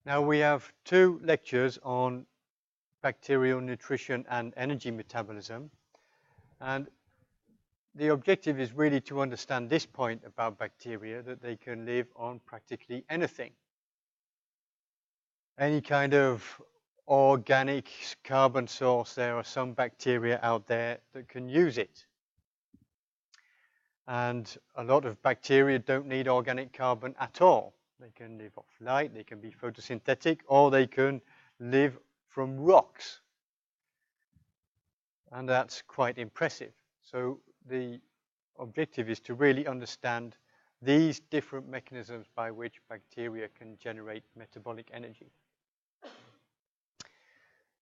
Now we have two lectures on bacterial nutrition and energy metabolism, and the objective is really to understand this point about bacteria, that they can live on practically anything. Any kind of organic carbon source, there are some bacteria out there that can use it. And a lot of bacteria don't need organic carbon at all. They can live off light, they can be photosynthetic, or they can live from rocks. And that's quite impressive. So the objective is to really understand these different mechanisms by which bacteria can generate metabolic energy.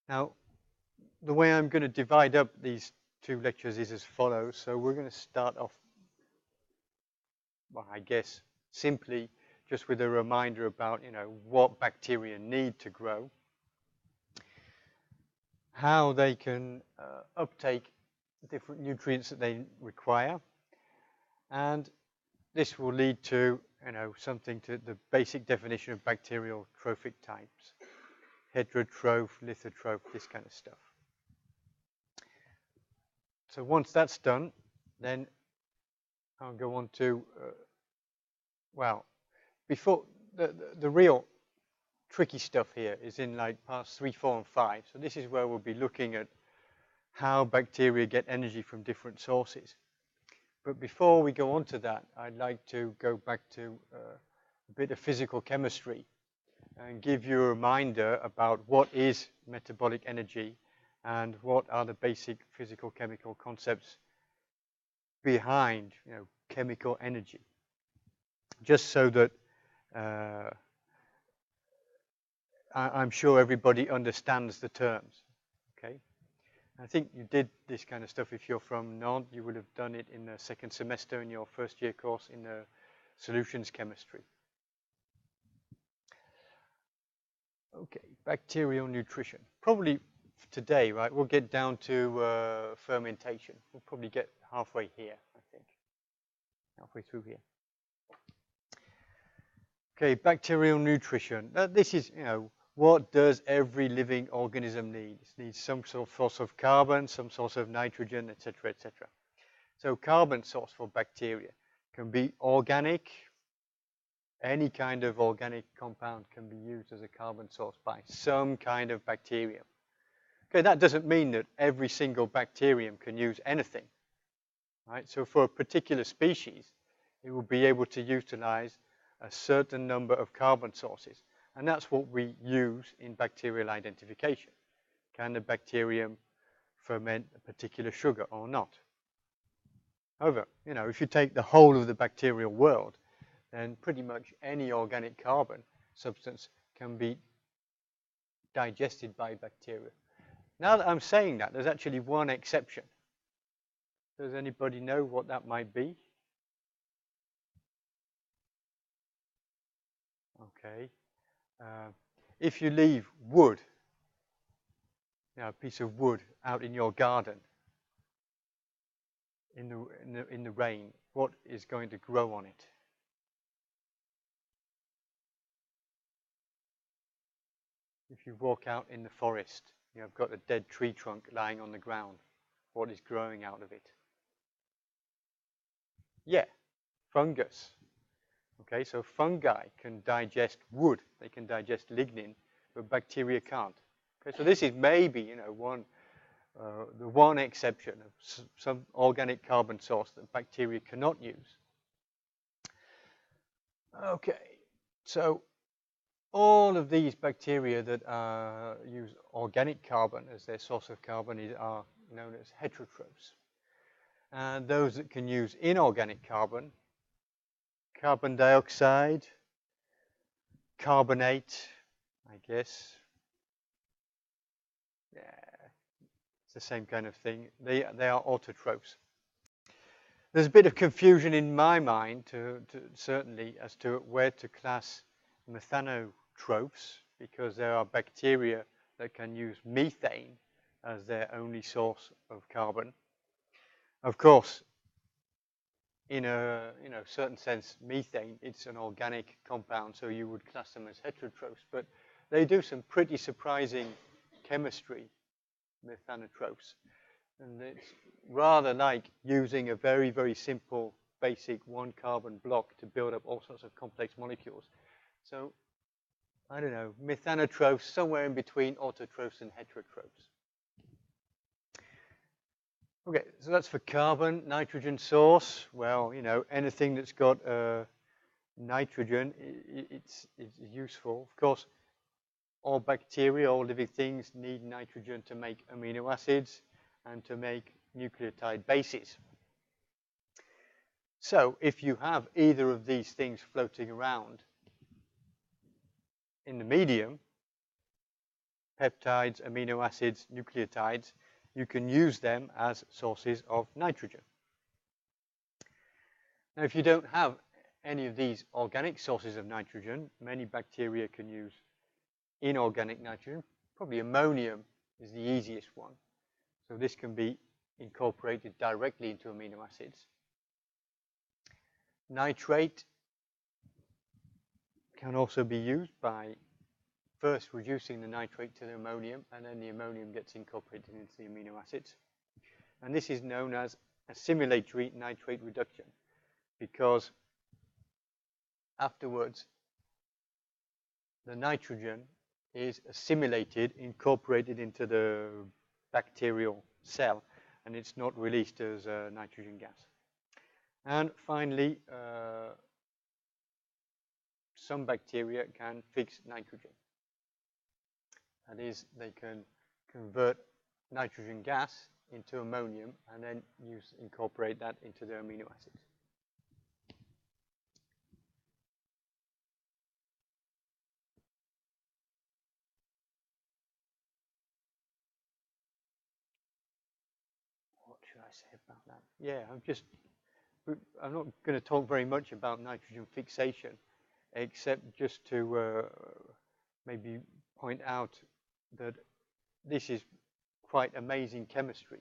Now, the way I'm going to divide up these two lectures is as follows. So we're going to start off, well, I guess, simply just with a reminder about, what bacteria need to grow, how they can uptake different nutrients that they require, and this will lead to, something to the basic definition of bacterial trophic types, heterotroph, lithotroph, this kind of stuff. So once that's done, then I'll go on to, before the real tricky stuff here is in like parts 3, 4, and 5. So this is where we'll be looking at how bacteria get energy from different sources. But before we go on to that, I'd like to go back to a bit of physical chemistry and give you a reminder about what is metabolic energy and what are the basic physical chemical concepts behind, chemical energy. Just so that I'm sure everybody understands the terms, okay? I think you did this kind of stuff if you're from Nantes. You would have done it in the second semester in your first year course in solutions chemistry. Okay, bacterial nutrition. Probably today, right, we'll get down to fermentation. We'll probably get halfway here, I think. Halfway through here. Okay, bacterial nutrition. This is, what does every living organism need? It needs some sort of source of carbon, some source of nitrogen, etc., etc. So carbon source for bacteria can be organic. Any kind of organic compound can be used as a carbon source by some kind of bacterium. Okay, that doesn't mean that every single bacterium can use anything, right? So for a particular species, it will be able to utilize a certain number of carbon sources. And that's what we use in bacterial identification. Can the bacterium ferment a particular sugar or not? However, if you take the whole of the bacterial world, then pretty much any organic carbon substance can be digested by bacteria. Now that I'm saying that, there's actually one exception. Does anybody know what that might be? Okay. If you leave wood, a piece of wood out in your garden in the rain, what is going to grow on it? If you walk out in the forest, you've got a dead tree trunk lying on the ground, what is growing out of it? Yeah, fungus. Okay, so fungi can digest wood, they can digest lignin, but bacteria can't. Okay, so this is maybe, the one exception of some organic carbon source that bacteria cannot use. Okay, so all of these bacteria that use organic carbon as their source of carbon are known as heterotrophs. And those that can use inorganic carbon, carbon dioxide, carbonate, I guess. Yeah, it's the same kind of thing. They are autotrophs. There's a bit of confusion in my mind, certainly, as to where to class methanotrophs, because there are bacteria that can use methane as their only source of carbon. Of course, in a certain sense, methane, it's an organic compound, so you would class them as heterotrophs. But they do some pretty surprising chemistry, methanotrophs. And it's rather like using a very, very simple, basic one-carbon block to build up all sorts of complex molecules. So, I don't know, methanotrophs somewhere in between autotrophs and heterotrophs. Okay, so that's for carbon. Nitrogen source, well, anything that's got nitrogen, it's useful. Of course, all bacteria, all living things need nitrogen to make amino acids and to make nucleotide bases. So if you have either of these things floating around in the medium, peptides, amino acids, nucleotides, you can use them as sources of nitrogen. Now, if you don't have any of these organic sources of nitrogen, many bacteria can use inorganic nitrogen. Probably ammonium is the easiest one. So this can be incorporated directly into amino acids. Nitrate can also be used by first reducing the nitrate to the ammonium, and then the ammonium gets incorporated into the amino acids. And this is known as assimilatory nitrate reduction, because afterwards the nitrogen is assimilated, incorporated into the bacterial cell, and it's not released as nitrogen gas. And finally, some bacteria can fix nitrogen. That is, they can convert nitrogen gas into ammonium and then incorporate that into their amino acids. What should I say about that? Yeah, I'm not going to talk very much about nitrogen fixation, except just to maybe point out that this is quite amazing chemistry.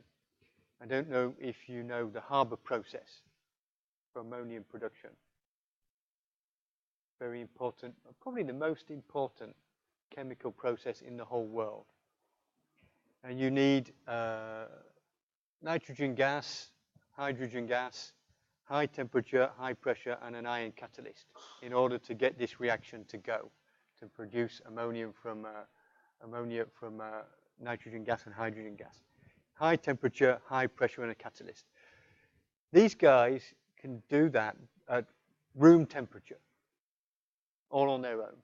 I don't know if you know the Haber process for ammonium production. Very important, probably the most important chemical process in the whole world. And you need nitrogen gas, hydrogen gas, high temperature, high pressure, and an ion catalyst in order to get this reaction to go, to produce ammonia from nitrogen gas and hydrogen gas. High temperature, high pressure, and a catalyst. These guys can do that at room temperature, all on their own.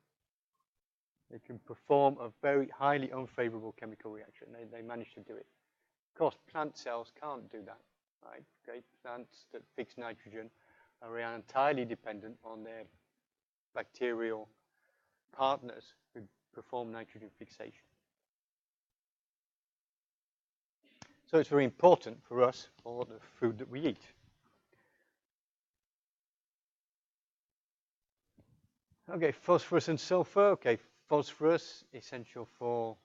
They can perform a very highly unfavorable chemical reaction. They manage to do it. Of course, plant cells can't do that. Right? Okay? Plants that fix nitrogen are entirely dependent on their bacterial partners who perform nitrogen fixation. So it's very important for us, for the food that we eat. Okay, phosphorus and sulfur. Okay, phosphorus, essential for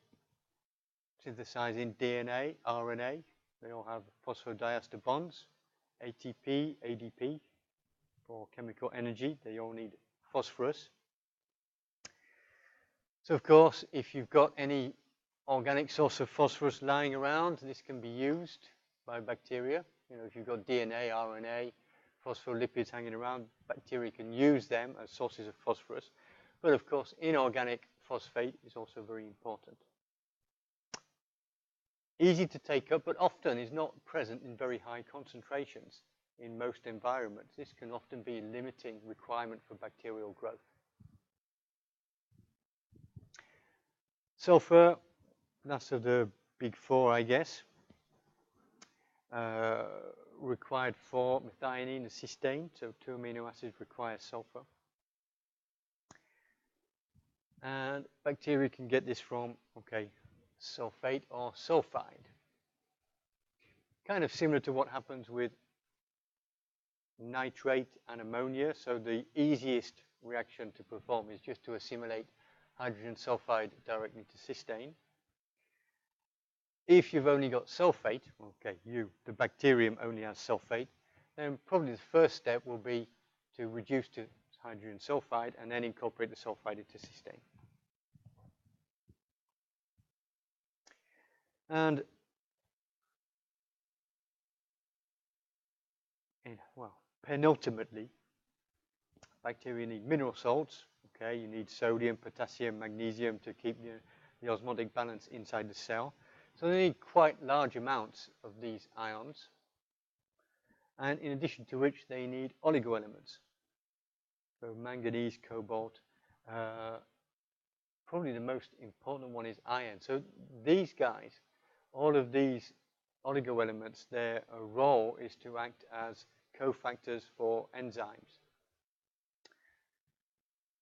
synthesizing DNA, RNA. They all have phosphodiester bonds. ATP, ADP, for chemical energy. They all need phosphorus. So, of course, if you've got any organic source of phosphorus lying around, this can be used by bacteria. If you've got DNA, RNA, phospholipids hanging around, bacteria can use them as sources of phosphorus. But, of course, inorganic phosphate is also very important. Easy to take up, but often is not present in very high concentrations in most environments. This can often be a limiting requirement for bacterial growth. Sulfur, that's of the big four, I guess. Required for methionine and cysteine, so 2 amino acids require sulfur. And bacteria can get this from, sulfate or sulfide. Kind of similar to what happens with nitrate and ammonia. So the easiest reaction to perform is just to assimilate hydrogen sulfide directly to cysteine. If you've only got sulfate, the bacterium only has sulfate, then probably the first step will be to reduce to hydrogen sulfide and then incorporate the sulfide into cysteine. And well, penultimately, bacteria need mineral salts. Okay, you need sodium, potassium, magnesium to keep the osmotic balance inside the cell. So they need quite large amounts of these ions. And in addition to which, they need oligoelements. So manganese, cobalt. Probably the most important one is iron. So these guys, all of these oligoelements, their role is to act as cofactors for enzymes.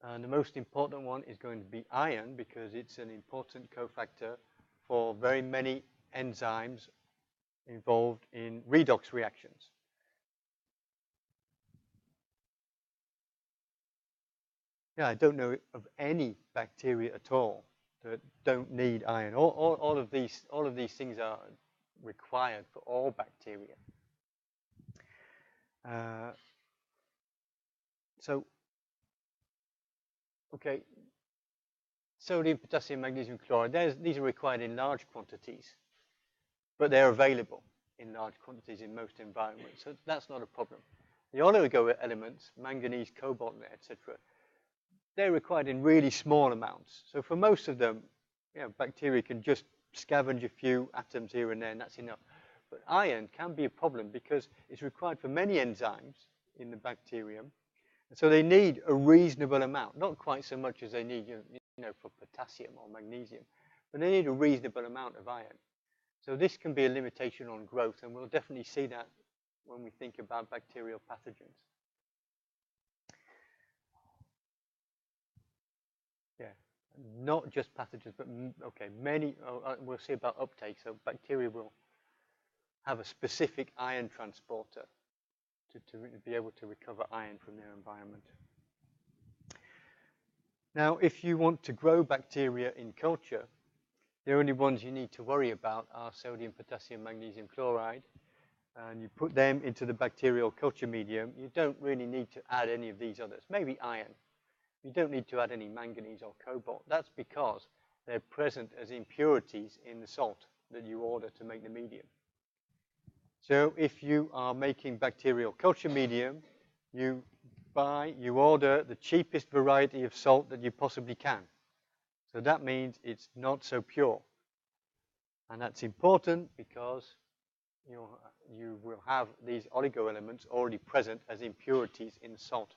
And the most important one is going to be iron because it's an important cofactor for very many enzymes involved in redox reactions. Yeah, I don't know of any bacteria at all that don't need iron. All of these things are required for all bacteria. Okay, sodium, potassium, magnesium chloride, these are required in large quantities, but they're available in large quantities in most environments, so that's not a problem. The oligoelements, manganese, cobalt, etc., they're required in really small amounts. So for most of them, bacteria can just scavenge a few atoms here and there, and that's enough. But iron can be a problem because it's required for many enzymes in the bacterium. And so they need a reasonable amount, not quite so much as they need for potassium or magnesium, but they need a reasonable amount of iron. So this can be a limitation on growth, and we'll definitely see that when we think about bacterial pathogens. Yeah, not just pathogens, but okay, many, we'll see about uptake. So bacteria will have a specific iron transporter to be able to recover iron from their environment. Now, if you want to grow bacteria in culture, the only ones you need to worry about are sodium, potassium, magnesium chloride, and you put them into the bacterial culture medium. You don't really need to add any of these others, maybe iron. You don't need to add any manganese or cobalt. That's because they're present as impurities in the salt that you order to make the medium. So if you are making bacterial culture medium, you order the cheapest variety of salt that you possibly can. So that means it's not so pure. And that's important because you will have these oligoelements already present as impurities in the salt.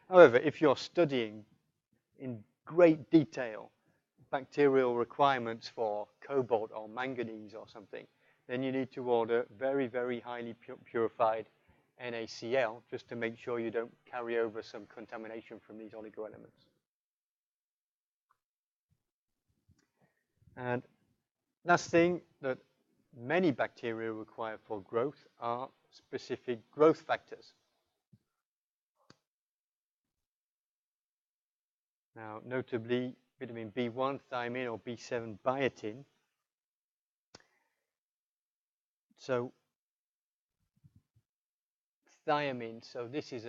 However, if you're studying in great detail bacterial requirements for cobalt or manganese or something, then you need to order very, very highly purified NaCl just to make sure you don't carry over some contamination from these oligoelements. And last thing that many bacteria require for growth are specific growth factors. Now, notably, vitamin B1, thiamine, or B7 biotin. So, thiamine, so this is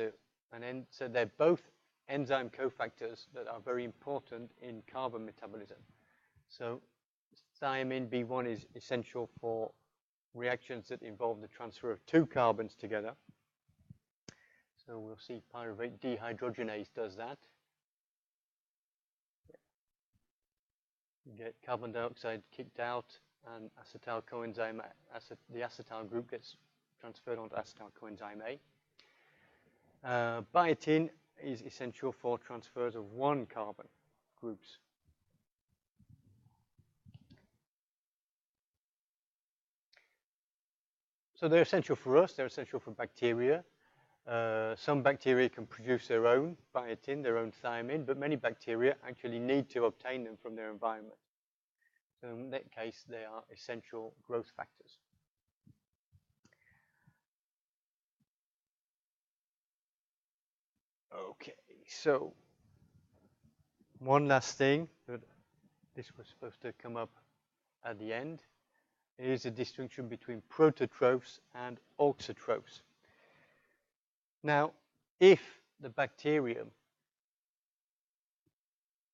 so they're both enzyme cofactors that are very important in carbon metabolism. So, thiamine B1 is essential for reactions that involve the transfer of two carbons together. So, we'll see pyruvate dehydrogenase does that. You get carbon dioxide kicked out, and acetyl coenzyme, the acetyl group gets transferred onto acetyl coenzyme A. Biotin is essential for transfers of one carbon groups. So they're essential for us, they're essential for bacteria. Some bacteria can produce their own biotin, their own thiamine, but many bacteria actually need to obtain them from their environment. So in that case, they are essential growth factors. Okay, so one last thing that this was supposed to come up at the end is a distinction between prototrophs and auxotrophs. Now, if the bacterium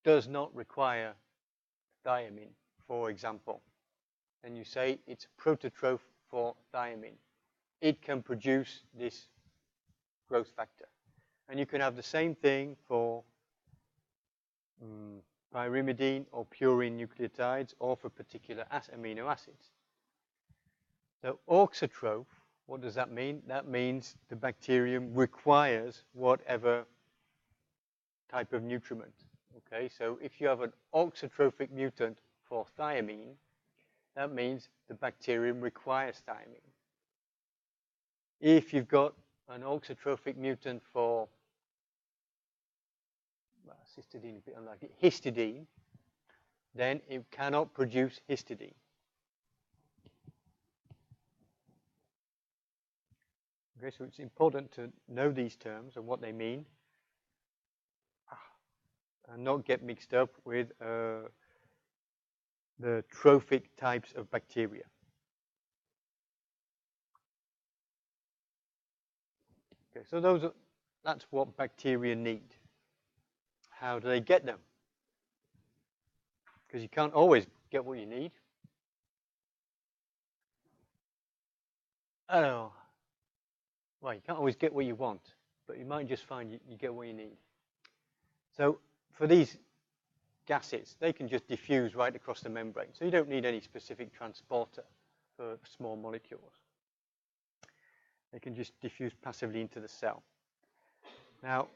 does not require thiamine, for example, then you say it's a prototroph for thiamine. It can produce this growth factor. And you can have the same thing for pyrimidine or purine nucleotides or for particular amino acids. So auxotroph, what does that mean? That means the bacterium requires whatever type of nutriment. Okay, so if you have an auxotrophic mutant for thiamine, that means the bacterium requires thiamine. If you've got an auxotrophic mutant for histidine, a bit unlikely, histidine, then it cannot produce histidine. Okay, so it's important to know these terms and what they mean, and not get mixed up with the trophic types of bacteria. Okay, so that's what bacteria need. How do they get them? Because you can't always get what you need. Oh, well, you can't always get what you want, but you might just find you get what you need. So for these gases, they can just diffuse right across the membrane. So you don't need any specific transporter for small molecules. They can just diffuse passively into the cell. Now,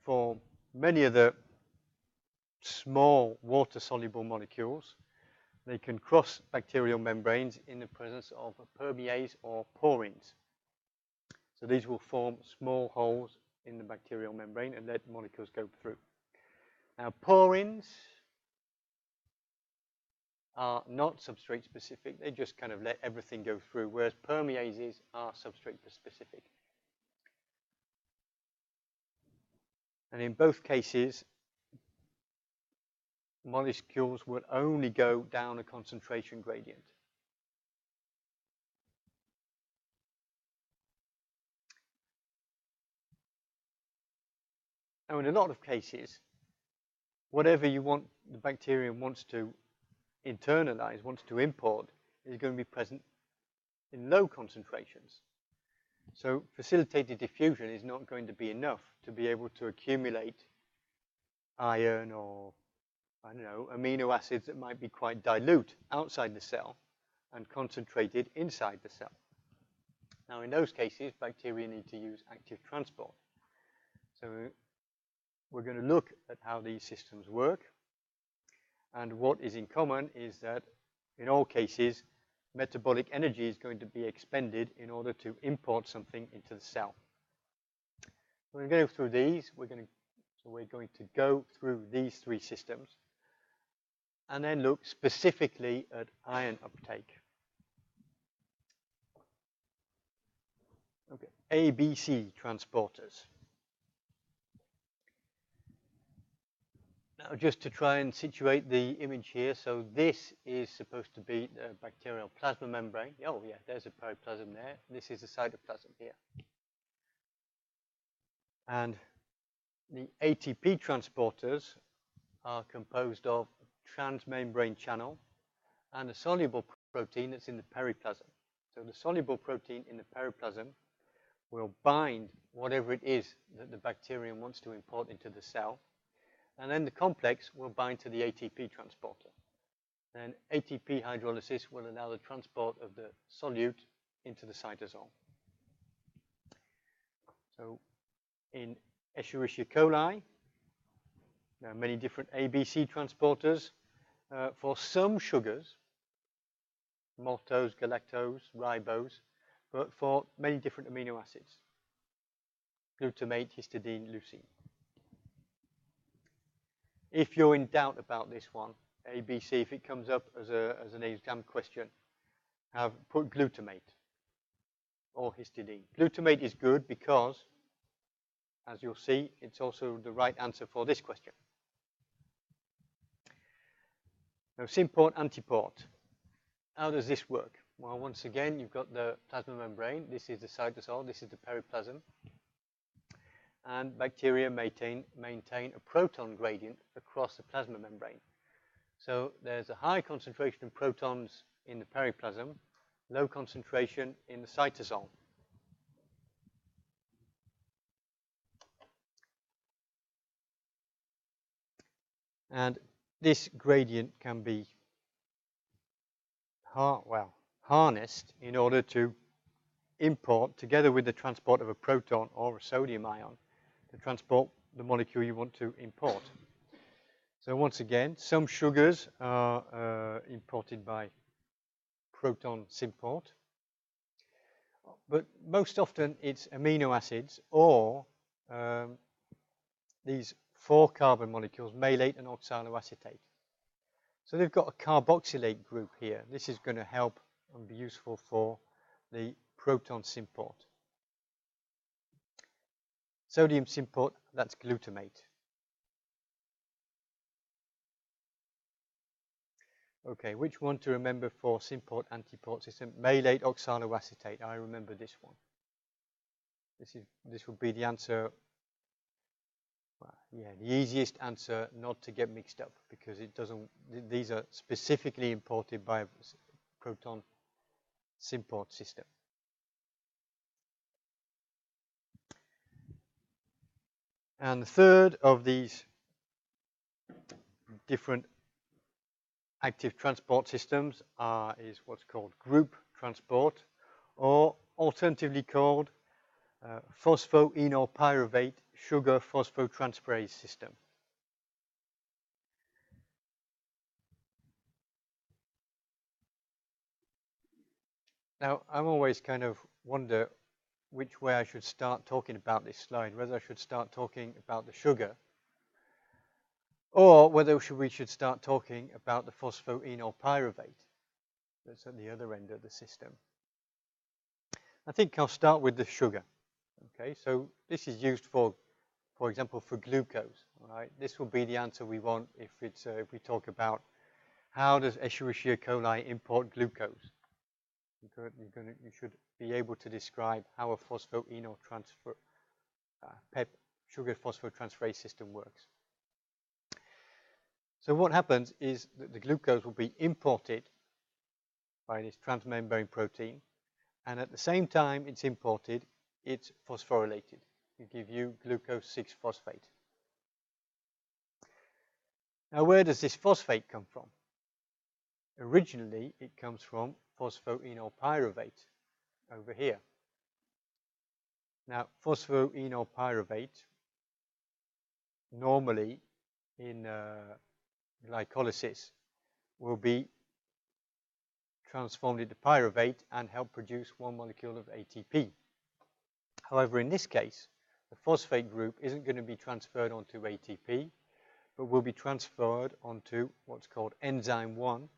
for many of the small water-soluble molecules, they can cross bacterial membranes in the presence of permease or porins. So these will form small holes in the bacterial membrane and let molecules go through. Now, porins are not substrate specific. They just kind of let everything go through, whereas permeases are substrate specific. And in both cases, molecules will only go down a concentration gradient. Now, in a lot of cases, whatever you want, the bacterium wants to internalize, wants to import, is going to be present in low concentrations. So facilitated diffusion is not going to be enough to be able to accumulate iron or, I don't know, amino acids that might be quite dilute outside the cell and concentrated inside the cell. Now, in those cases, bacteria need to use active transport. So we're going to look at how these systems work. And what is in common is that in all cases, metabolic energy is going to be expended in order to import something into the cell. We're going to go through these. We're going to go through these three systems and then look specifically at ion uptake. Okay, ABC transporters. Now, just to try and situate the image here, so this is supposed to be the bacterial plasma membrane. Oh, yeah, there's a periplasm there. This is the cytoplasm here. And the ATP transporters are composed of transmembrane channel and a soluble protein that's in the periplasm. So the soluble protein in the periplasm will bind whatever it is that the bacterium wants to import into the cell. And then the complex will bind to the ATP transporter. Then ATP hydrolysis will allow the transport of the solute into the cytosol. So in Escherichia coli, there are many different ABC transporters for some sugars, maltose, galactose, ribose, but for many different amino acids, glutamate, histidine, leucine. If you're in doubt about this one, ABC, if it comes up as an exam question, put glutamate or histidine. Glutamate is good because, as you'll see, it's also the right answer for this question. Now, symport, antiport. How does this work? Well, once again, you've got the plasma membrane. This is the cytosol. This is the periplasm. And bacteria maintain a proton gradient across the plasma membrane. So there's a high concentration of protons in the periplasm, low concentration in the cytosol. And this gradient can be harnessed in order to import, together with the transport of a proton or a sodium ion, to transport the molecule you want to import. So once again, some sugars are imported by proton symport, but most often it's amino acids or these 4 carbon molecules, malate and oxaloacetate. So they've got a carboxylate group here. This is going to help and be useful for the proton symport. Sodium symport, that's glutamate. Okay, which one to remember for symport antiport system? Malate oxaloacetate. I remember this one. This would be the answer. Well, yeah, the easiest answer not to get mixed up, because it doesn't. These are specifically imported by a proton symport system. And the third of these different active transport systems is what's called group transport, or alternatively called phosphoenolpyruvate sugar PhosphoTransferase system. Now, I'm always kind of wonder which way I should start talking about this slide, whether I should start talking about the sugar, or whether we should start talking about the phosphoenolpyruvate that's at the other end of the system. I think I'll start with the sugar. Okay, so this is used for example, for glucose. All right, this will be the answer we want if we talk about how does Escherichia coli import glucose. You should be able to describe how a PEP-Sugar PhosphoTransferase system works. So what happens is that the glucose will be imported by this transmembrane protein, and at the same time it's imported, it's phosphorylated to give you glucose 6-phosphate. Now, where does this phosphate come from? Originally, it comes from phosphoenolpyruvate over here. Now, phosphoenolpyruvate normally in glycolysis will be transformed into pyruvate and help produce one molecule of ATP. However, in this case, the phosphate group isn't going to be transferred onto ATP, but will be transferred onto what's called enzyme 1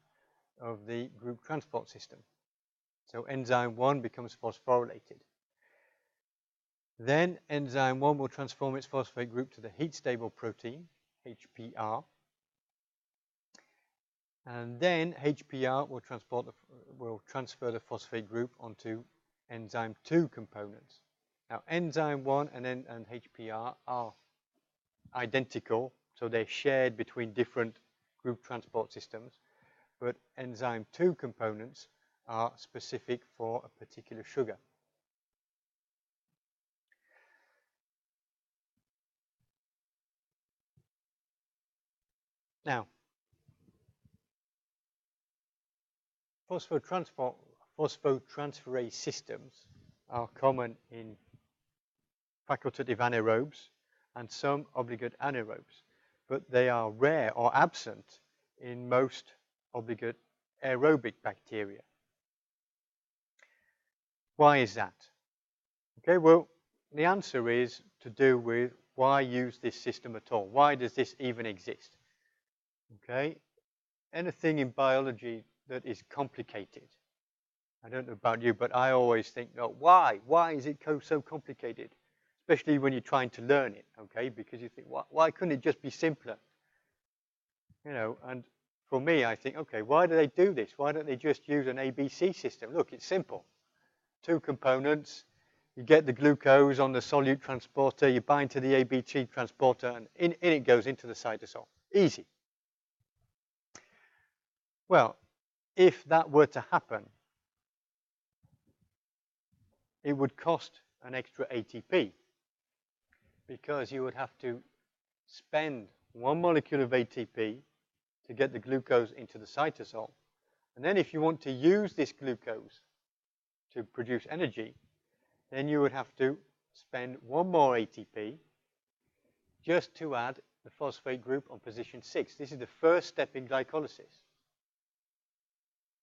of the group transport system. So enzyme 1 becomes phosphorylated. Then enzyme 1 will transform its phosphate group to the heat-stable protein, HPR. And then HPR will transfer the phosphate group onto enzyme 2 components. Now, enzyme 1 and HPR are identical, so they're shared between different group transport systems, but enzyme 2 components are specific for a particular sugar. Now, phosphotransferase systems are common in facultative anaerobes and some obligate anaerobes, but they are rare or absent in most obligate aerobic bacteria. Why is that? Okay, well, the answer is to do with why use this system at all? Why does this even exist? Okay, anything in biology that is complicated, I don't know about you, but I always think, oh, why? Why is it so complicated? Especially when you're trying to learn it, okay? Because you think, why couldn't it just be simpler? You know, and for me, I think, okay, why do they do this? Why don't they just use an ABC system? Look, it's simple. 2 components. You get the glucose on the solute transporter, you bind to the ABT transporter, and in it goes into the cytosol. Easy. Well, if that were to happen, it would cost an extra ATP because you would have to spend 1 molecule of ATP to get the glucose into the cytosol. And then if you want to use this glucose to produce energy, then you would have to spend 1 more ATP just to add the phosphate group on position 6. This is the first step in glycolysis.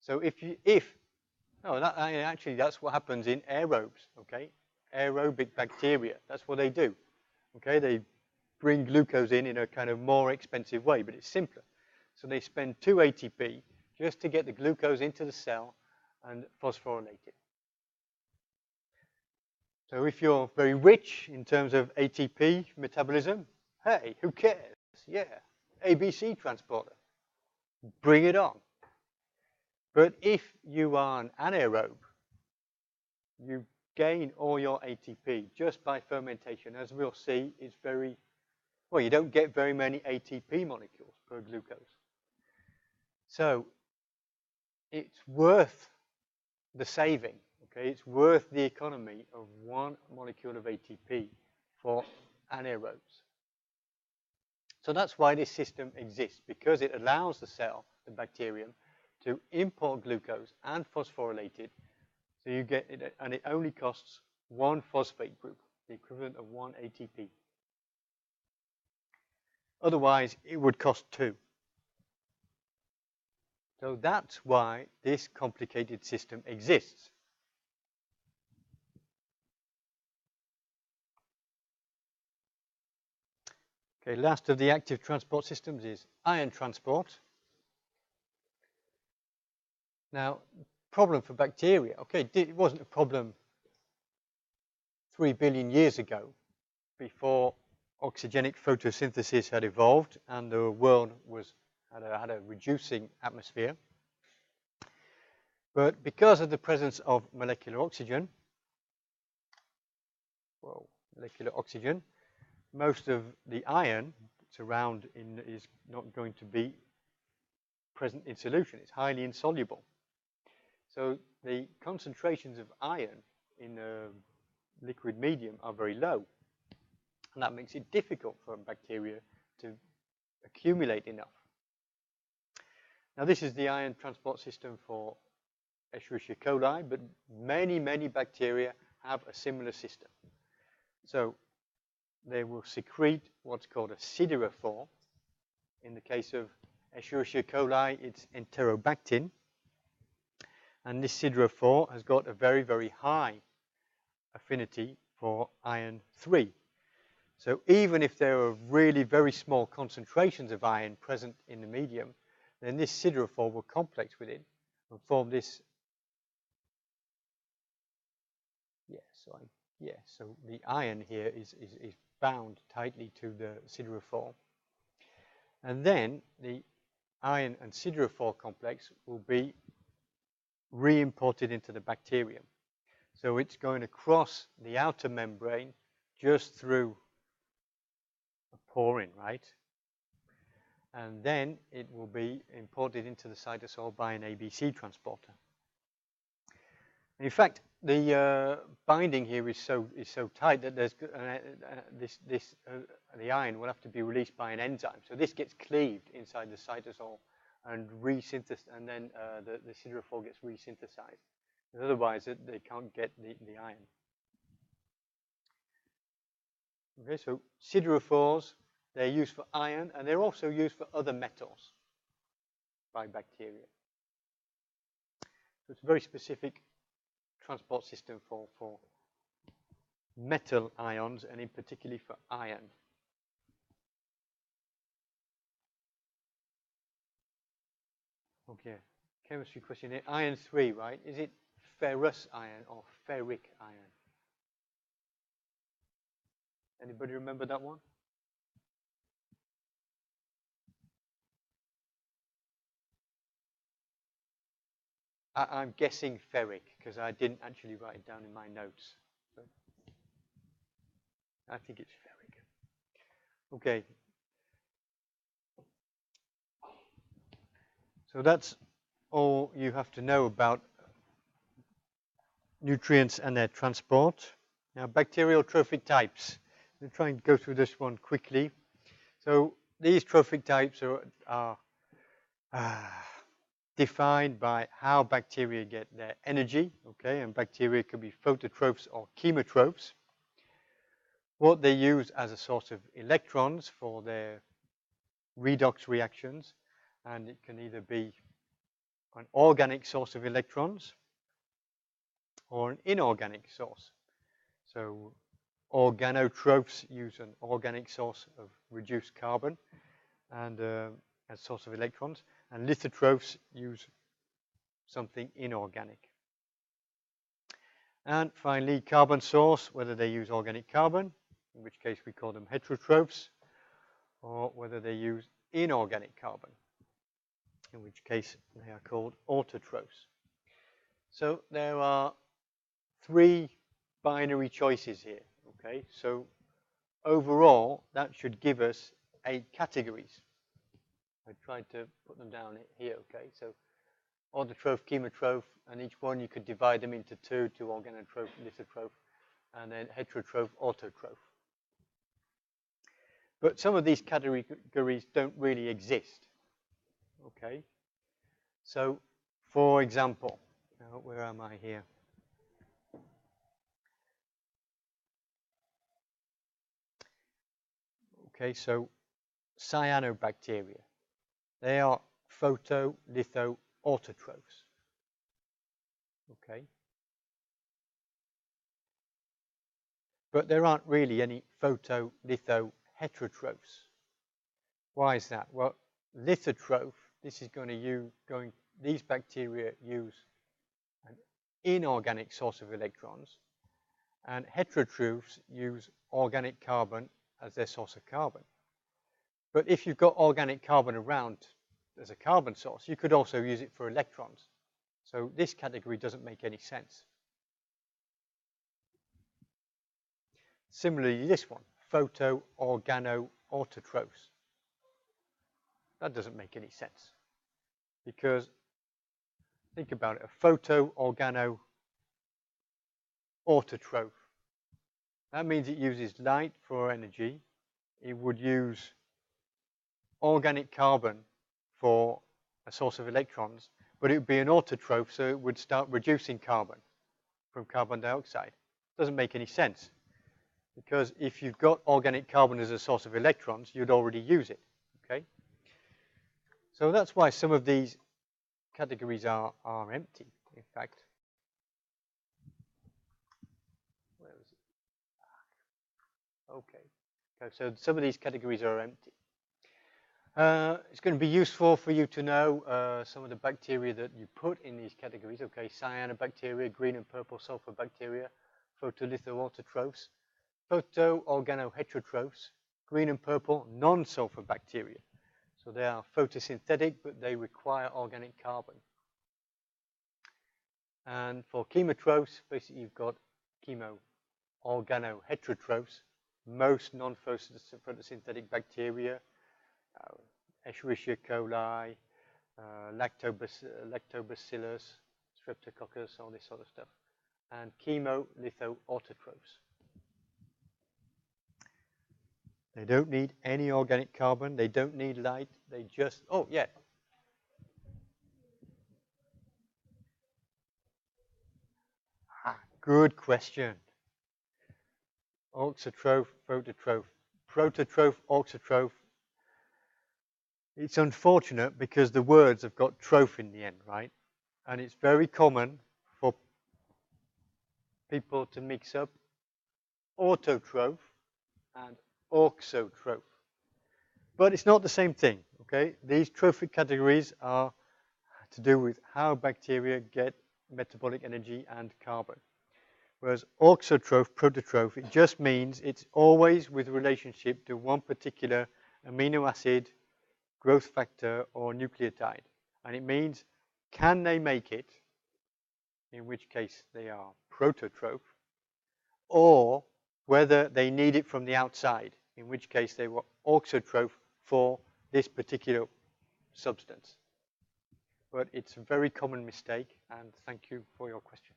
So actually that's what happens in aerobes, okay? Aerobic bacteria, that's what they do, okay? They bring glucose in a kind of more expensive way, but it's simpler. So they spend 2 ATP just to get the glucose into the cell and phosphorylate it. So if you're very rich in terms of ATP metabolism, hey, who cares? Yeah, ABC transporter, bring it on. But if you are an anaerobe, you gain all your ATP just by fermentation. As we'll see, it's very, well, you don't get very many ATP molecules per glucose. So it's worth the saving, okay? It's worth the economy of 1 molecule of ATP for anaerobes. So that's why this system exists, because it allows the cell, the bacterium, to import glucose and phosphorylate it. So you get it, and it only costs 1 phosphate group, the equivalent of 1 ATP. Otherwise, it would cost 2. So that's why this complicated system exists. Okay, last of the active transport systems is ion transport. Now, problem for bacteria, okay, it wasn't a problem 3 billion years ago, before oxygenic photosynthesis had evolved and the world had a reducing atmosphere. But because of the presence of molecular oxygen, most of the iron that's around is not going to be present in solution. It's highly insoluble. So the concentrations of iron in a liquid medium are very low. And that makes it difficult for bacteria to accumulate enough. Now this is the ion transport system for Escherichia coli, but many, many bacteria have a similar system. So they will secrete what's called a siderophore. In the case of Escherichia coli, it's enterobactin. And this siderophore has got a very, very high affinity for iron 3. So even if there are really very small concentrations of iron present in the medium, then this siderophore will complex with it and form this. So the iron here is bound tightly to the siderophore. And then the iron and siderophore complex will be re-imported into the bacterium. So it's going to cross the outer membrane just through a porin, right? And then it will be imported into the cytosol by an ABC transporter. In fact, the binding here is so tight that there's the iron will have to be released by an enzyme. So this gets cleaved inside the cytosol and resynthesized, and then the siderophore gets resynthesized. Otherwise, they can't get the iron. Okay, so siderophores, they're used for iron, and they're also used for other metals by bacteria. So it's a very specific transport system for metal ions, and in particular for iron. Okay, chemistry question here. Iron 3, right? Is it ferrous iron or ferric iron? Anybody remember that one? I'm guessing ferric because I didn't actually write it down in my notes. But I think it's ferric. Okay. So that's all you have to know about nutrients and their transport. Now, bacterial trophic types. I'll try and go through this one quickly. So these trophic types are defined by how bacteria get their energy, okay, and bacteria can be phototrophs or chemotrophs. What they use as a source of electrons for their redox reactions, and it can either be an organic source of electrons or an inorganic source. So organotrophs use an organic source of reduced carbon and as source of electrons, and lithotrophs use something inorganic. And finally, carbon source, whether they use organic carbon, in which case we call them heterotrophs, or whether they use inorganic carbon, in which case they are called autotrophs. So there are 3 binary choices here, okay? So overall, that should give us 8 categories. I tried to put them down here, okay? So autotroph, chemotroph, and each one you could divide them into 2 organotroph, lithotroph, and then heterotroph, autotroph. But some of these categories don't really exist, okay? So, for example, where am I here? Okay, so cyanobacteria. They are photo, litho, autotrophs. Okay. But there aren't really any photo, litho, heterotrophs. Why is that? Well, lithotroph, this is these bacteria use an inorganic source of electrons, and heterotrophs use organic carbon as their source of carbon. But if you've got organic carbon around as a carbon source, you could also use it for electrons. So this category doesn't make any sense. Similarly, this one, photo, organo, autotrophs. That doesn't make any sense. Because, think about it, a photo, organo, autotroph. That means it uses light for energy. It would use organic carbon for a source of electrons, but it would be an autotroph, so it would start reducing carbon from carbon dioxide. Doesn't make any sense, because if you've got organic carbon as a source of electrons, you'd already use it, okay? So that's why some of these categories are empty, in fact. Where is it? Okay, so some of these categories are empty. It's going to be useful for you to know some of the bacteria that you put in these categories. Okay, cyanobacteria, green and purple sulfur bacteria, photolithoautotrophs, photoorganoheterotrophs, green and purple non-sulfur bacteria. So they are photosynthetic, but they require organic carbon. And for chemotrophs, basically you've got chemoorganoheterotrophs, most non-photosynthetic bacteria, Escherichia coli, lactobacillus, streptococcus, all this sort of stuff, and chemolithoautotrophs. They don't need any organic carbon. They don't need light. They just, oh, yeah. Good question. Auxotroph, phototroph, prototroph, auxotroph. It's unfortunate because the words have got troph in the end, right? And it's very common for people to mix up autotroph and auxotroph. But it's not the same thing, okay? These trophic categories are to do with how bacteria get metabolic energy and carbon. Whereas auxotroph, prototroph, it just means it's always with relationship to one particular amino acid, growth factor, or nucleotide. And it means, can they make it in which case they are prototroph, or whether they need it from the outside, in which case they were auxotroph for this particular substance. But it's a very common mistake, and thank you for your question.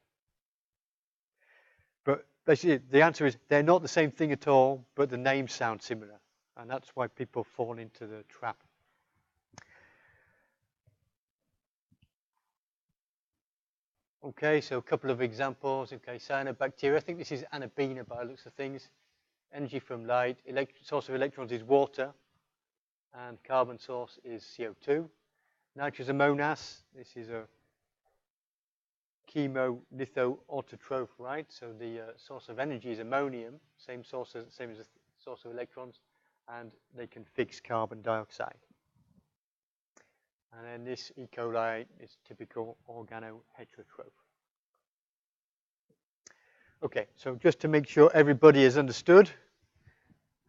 But basically, the answer is they're not the same thing at all, but the names sound similar, and that's why people fall into the trap. Okay, so a couple of examples. Okay, cyanobacteria. I think this is anabina by the looks of things. Energy from light. Source of electrons is water, and carbon source is CO2. Nitrosomonas. This is a chemolitho-autotroph, right? So the source of energy is ammonium, same as the source of electrons, and they can fix carbon dioxide. And then this E. coli is typical organoheterotroph. Okay, so just to make sure everybody has understood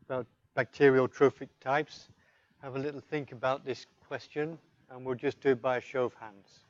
about bacterial trophic types, have a little think about this question, and we'll just do it by a show of hands.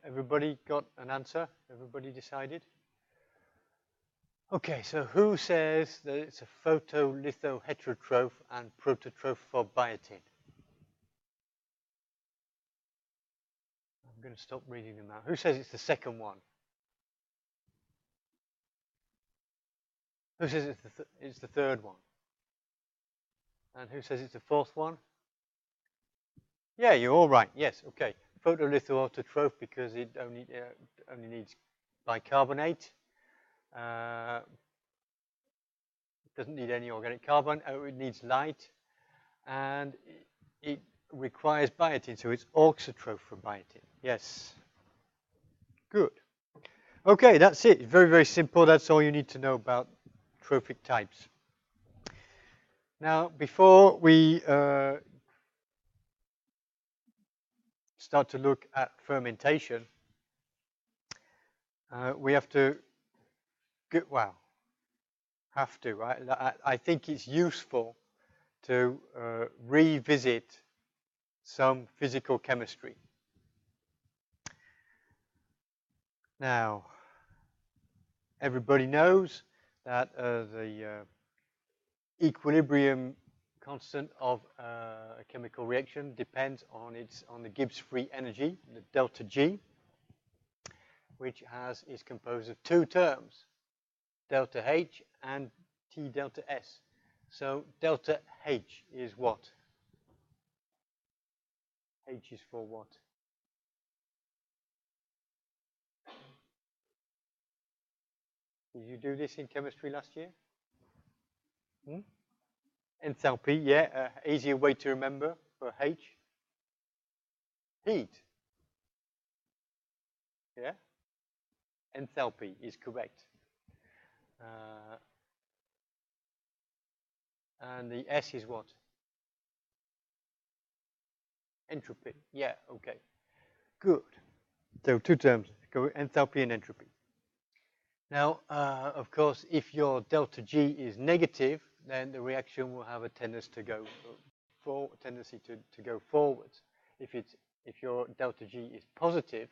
Everybody got an answer? Everybody decided? Okay, so who says that it's a photolithoheterotroph and prototroph for biotin? I'm going to stop reading them out. Who says it's the second one? Who says it's the third one? And who says it's the fourth one? Yeah, you're all right. Yes, okay. Photolithoautotroph because it only needs bicarbonate. It doesn't need any organic carbon. It needs light, and it requires biotin, so it's auxotroph for biotin. Yes. Good. Okay, that's it. Very, very simple. That's all you need to know about trophic types. Now, before we start to look at fermentation, we have to right? I think it's useful to revisit some physical chemistry. Now, everybody knows that the equilibrium constant of a chemical reaction depends on the Gibbs Free Energy, the delta G, which is composed of two terms, delta H and T delta S. So delta H is what? H is for what? Did you do this in chemistry last year? Enthalpy, yeah, easier way to remember for H. Heat. Yeah? enthalpy is correct. And the S is what? Entropy. Yeah, okay. Good. So two terms, enthalpy and entropy. Now, of course, if your delta G is negative, then the reaction will have a tendency to go forwards. If your delta G is positive,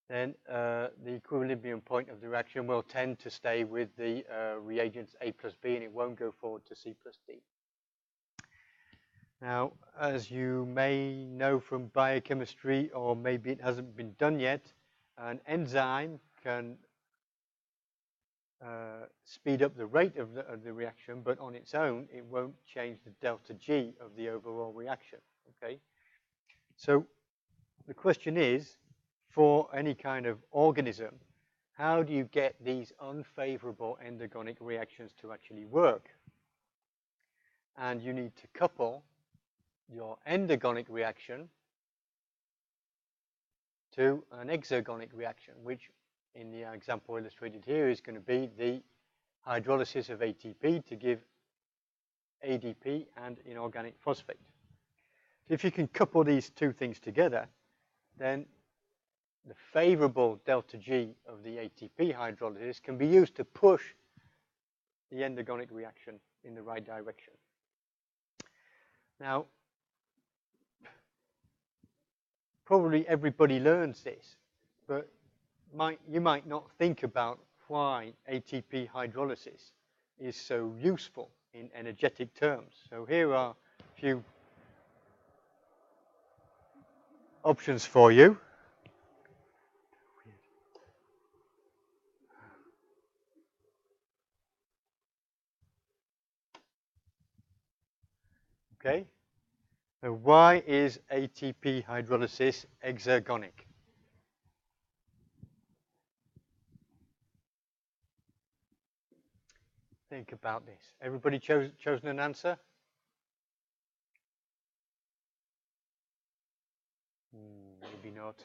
then the equilibrium point of the reaction will tend to stay with the reagents A plus B, and it won't go forward to C plus D. Now, as you may know from biochemistry, or maybe it hasn't been done yet, an enzyme can speed up the rate of the reaction, but on its own, it won't change the delta G of the overall reaction, okay? So the question is, for any kind of organism, how do you get these unfavorable endergonic reactions to actually work? And you need to couple your endergonic reaction to an exergonic reaction, which in the example illustrated here is going to be the hydrolysis of ATP to give ADP and inorganic phosphate. So if you can couple these two things together, then the favorable delta G of the ATP hydrolysis can be used to push the endergonic reaction in the right direction. Now, probably everybody learns this, but you might not think about why ATP hydrolysis is so useful in energetic terms. So here are a few options for you. Okay, so why is ATP hydrolysis exergonic? Think about this. Everybody chosen an answer? Maybe not.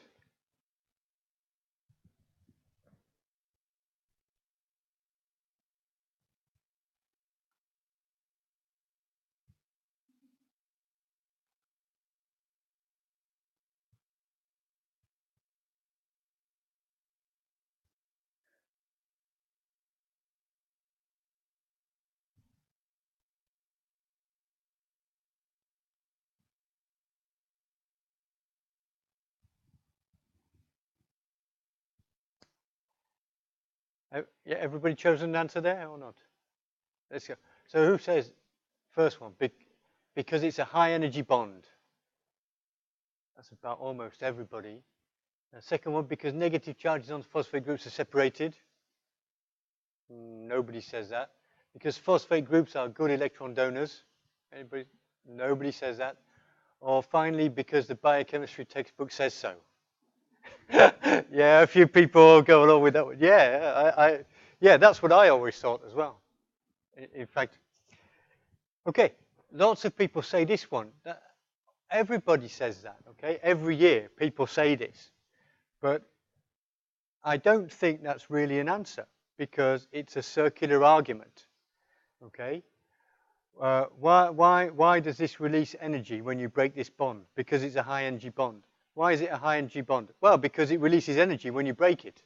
Yeah, everybody chosen an answer there or not? Let's go. So who says first one? Because it's a high energy bond. That's about almost everybody. The second one, because negative charges on phosphate groups are separated. Nobody says that. Because phosphate groups are good electron donors. Anybody? Nobody says that. Or finally, because the biochemistry textbook says so. Yeah, a few people go along with that one. Yeah, yeah, that's what I always thought as well. In fact, okay, lots of people say this one. Everybody says that, okay? Every year people say this. But I don't think that's really an answer because it's a circular argument, okay? Why does this release energy when you break this bond? Because it's a high energy bond. Why is it a high energy bond? Well, because it releases energy when you break it.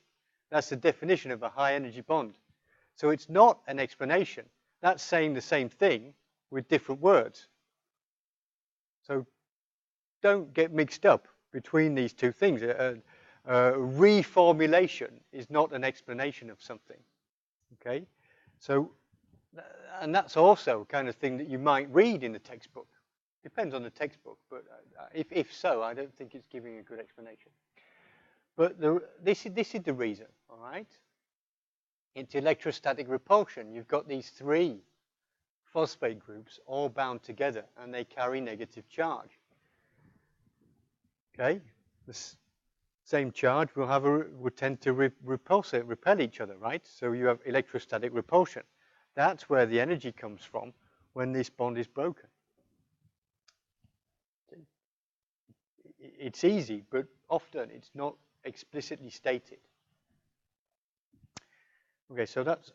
That's the definition of a high energy bond. So it's not an explanation. That's saying the same thing with different words. So don't get mixed up between these two things. Reformulation is not an explanation of something. Okay? So, and that's also kind of thing that you might read in the textbook. Depends on the textbook, but if so, I don't think it's giving a good explanation. But this is the reason, all right? It's electrostatic repulsion. You've got these three phosphate groups all bound together, and they carry negative charge. Okay, the same charge will tend to repel each other, right? So you have electrostatic repulsion. That's where the energy comes from when this bond is broken. It's easy, but often it's not explicitly stated. Okay, so that's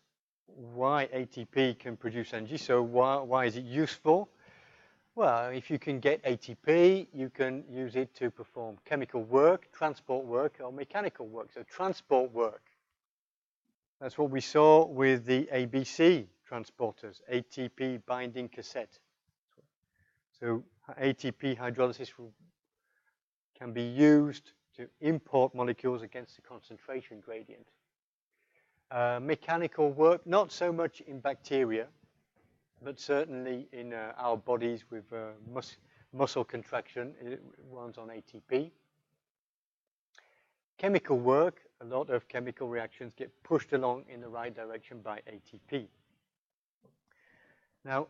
why ATP can produce energy. So why is it useful? Well, if you can get ATP, you can use it to perform chemical work, transport work, or mechanical work. So transport work. That's what we saw with the ABC transporters, ATP binding cassette. So ATP hydrolysis can be used to import molecules against the concentration gradient. Mechanical work, not so much in bacteria, but certainly in our bodies with muscle contraction, it runs on ATP. Chemical work, a lot of chemical reactions get pushed along in the right direction by ATP. Now,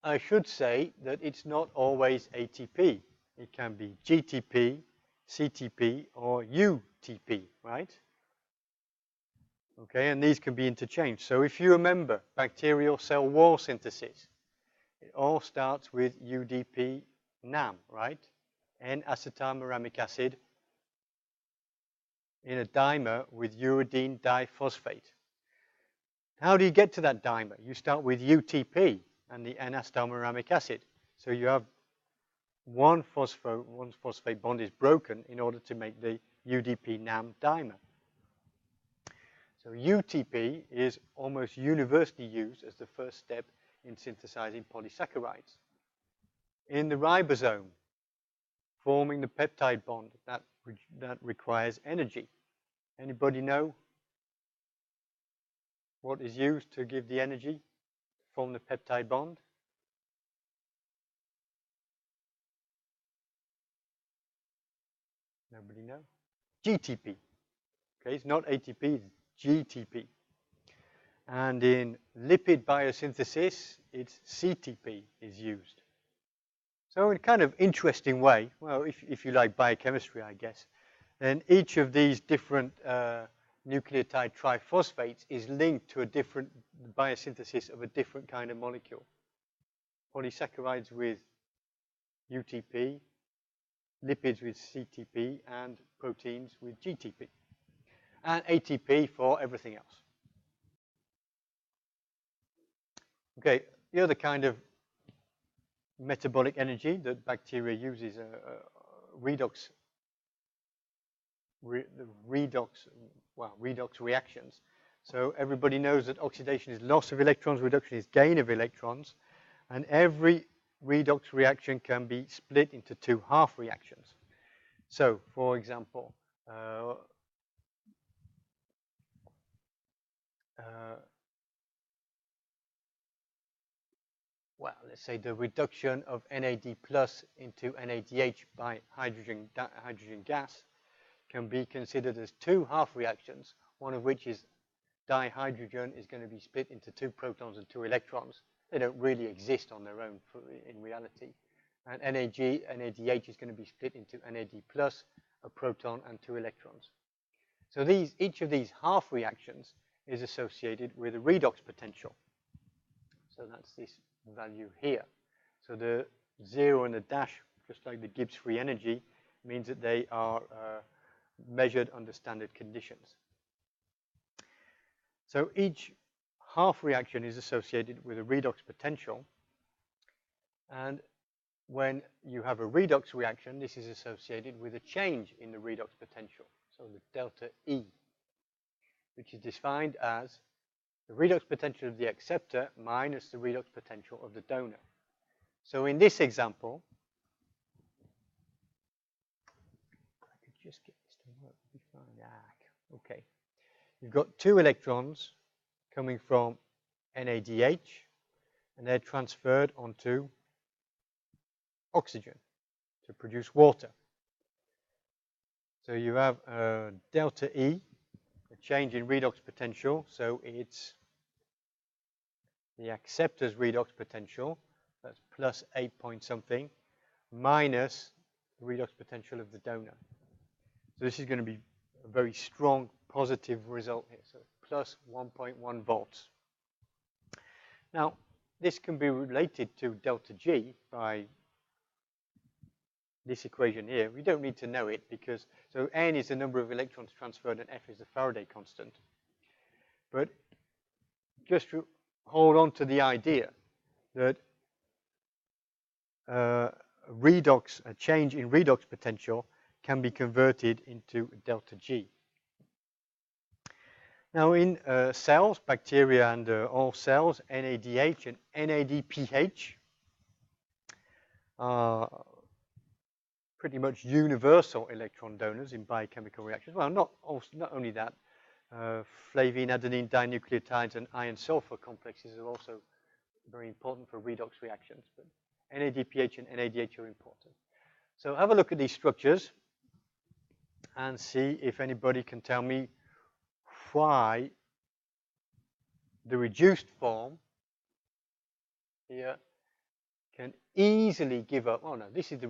I should say that it's not always ATP. It can be GTP, CTP, or UTP, right? Okay, and these can be interchanged. So if you remember bacterial cell wall synthesis, it all starts with UDP NAM, right? N-acetyl-muramic acid in a dimer with uridine diphosphate. How do you get to that dimer? You start with UTP and the N-acetyl-muramic acid. So you have one phosphate bond is broken in order to make the UDP NAM dimer. So UTP is almost universally used as the first step in synthesizing polysaccharides. In the ribosome, forming the peptide bond, that requires energy. Anybody know what is used to give the energy to form the peptide bond? Nobody know? GTP. Okay, it's not ATP, it's GTP. And in lipid biosynthesis, it's CTP is used. So in a kind of interesting way, well, if you like biochemistry, I guess, then each of these different nucleotide triphosphates is linked to a different biosynthesis of a different kind of molecule. Polysaccharides with UTP, lipids with CTP, and proteins with GTP. And ATP for everything else. Okay, the other kind of metabolic energy that bacteria uses redox reactions. So everybody knows that oxidation is loss of electrons, reduction is gain of electrons, and every redox reaction can be split into two half reactions. So, for example, well, let's say the reduction of NAD plus into NADH by hydrogen gas can be considered as two half reactions, one of which is dihydrogen is going to be split into two protons and two electrons. They don't really exist on their own in reality. And NADH is going to be split into NAD plus, a proton and two electrons. So each of these half reactions is associated with a redox potential. So that's this value here. So the 0 and the dash, just like the Gibbs Free Energy, means that they are measured under standard conditions. So each half reaction is associated with a redox potential. And when you have a redox reaction, this is associated with a change in the redox potential. So the delta E, which is defined as the redox potential of the acceptor minus the redox potential of the donor. So in this example, I could just get this to work, it'll be fine. Okay. You've got two electrons coming from NADH, and they're transferred onto oxygen to produce water. So you have delta E, a change in redox potential. So it's the acceptor's redox potential, that's plus 8 point something, minus the redox potential of the donor. So this is going to be a very strong positive result here, so plus 1.1 volts. Now, this can be related to delta G by this equation here. We don't need to know it because, so N is the number of electrons transferred and F is the Faraday constant. But just hold on to the idea that redox, a change in redox potential can be converted into delta G. Now in cells, bacteria and all cells, NADH and NADPH are pretty much universal electron donors in biochemical reactions. Well, not only that, flavine, adenine dinucleotides and iron sulfur complexes are also very important for redox reactions, but NADPH and NADH are important. So have a look at these structures and see if anybody can tell me why the reduced form here can easily give up, oh no, this is the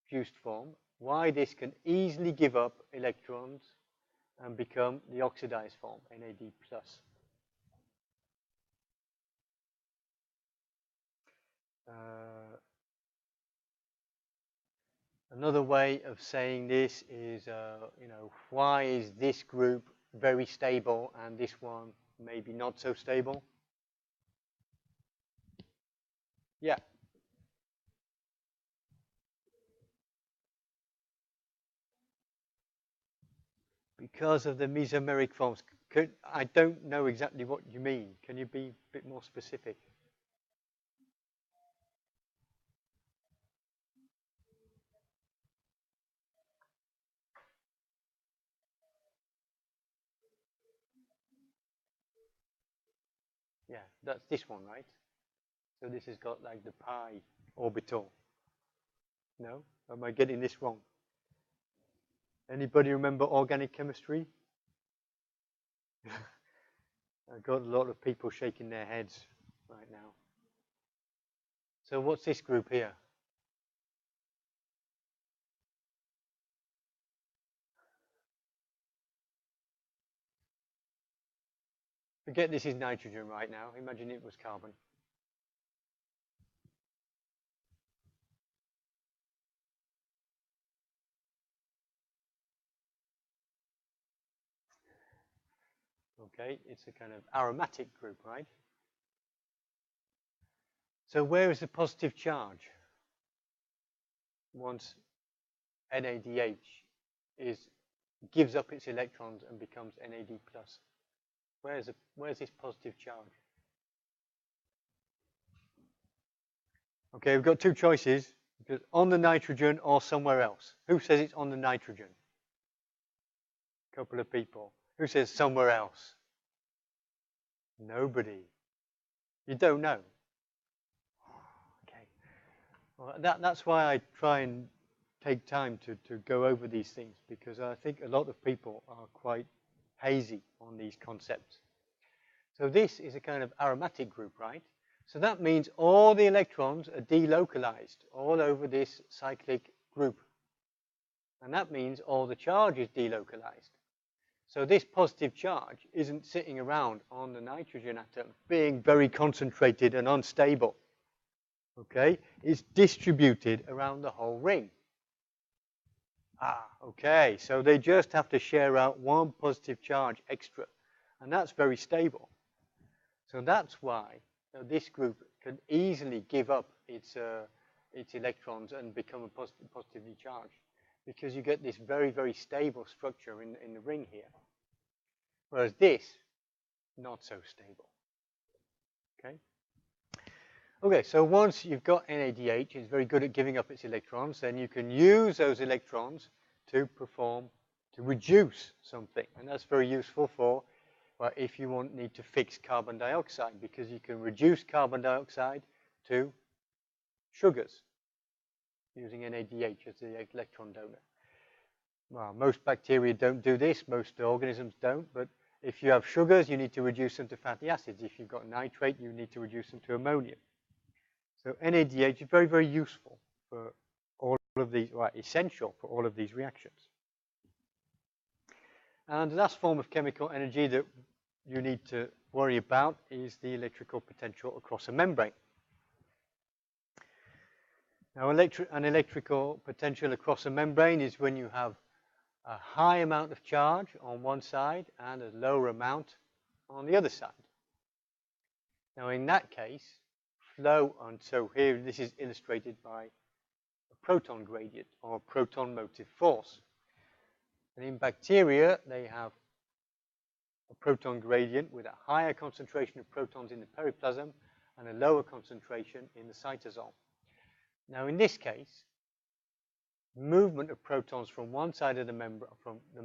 reduced form, why this can easily give up electrons and become the oxidized form, NAD+. Another way of saying this is, you know, why is this group very stable and this one maybe not so stable? Yeah. Because of the mesomeric forms. I don't know exactly what you mean. Can you be a bit more specific? Yeah, that's this one, right? So this has got like the pi orbital. No? Am I getting this wrong? Anybody remember organic chemistry? I've got a lot of people shaking their heads right now. So what's this group here? Forget this is nitrogen right now. Imagine it was carbon. Okay, it's a kind of aromatic group, right? So where is the positive charge once NADH gives up its electrons and becomes NAD+? Where's this positive charge? Okay, we've got two choices, because on the nitrogen or somewhere else. Who says it's on the nitrogen? A couple of people. Who says somewhere else? Nobody. You don't know. Okay. Well, that's why I try and take time to go over these things, because I think a lot of people are quite hazy on these concepts. So this is a kind of aromatic group, right? So that means all the electrons are delocalized all over this cyclic group. And that means all the charge is delocalized. So this positive charge isn't sitting around on the nitrogen atom being very concentrated and unstable. Okay? It's distributed around the whole ring. Okay. So they just have to share out one positive charge extra. And that's very stable. So that's why this group can easily give up its electrons and become positively charged, because you get this very, very stable structure in the ring here. Whereas this, not so stable. Okay? Okay, so once you've got NADH, it's very good at giving up its electrons, then you can use those electrons to reduce something. And that's very useful for, well, if you need to fix carbon dioxide, because you can reduce carbon dioxide to sugars using NADH as the electron donor. Well, most bacteria don't do this, most organisms don't, but if you have sugars, you need to reduce them to fatty acids. If you've got nitrate, you need to reduce them to ammonium. So NADH is very, very useful for all of these, well, essential for all of these reactions. And the last form of chemical energy that you need to worry about is the electrical potential across a membrane. Now, an electrical potential across a membrane is when you have a high amount of charge on one side and a lower amount on the other side. Now in that case, flow on, so here this is illustrated by a proton gradient or proton motive force. And in bacteria, they have a proton gradient with a higher concentration of protons in the periplasm and a lower concentration in the cytosol. Now in this case, movement of protons from one side of the membrane, from the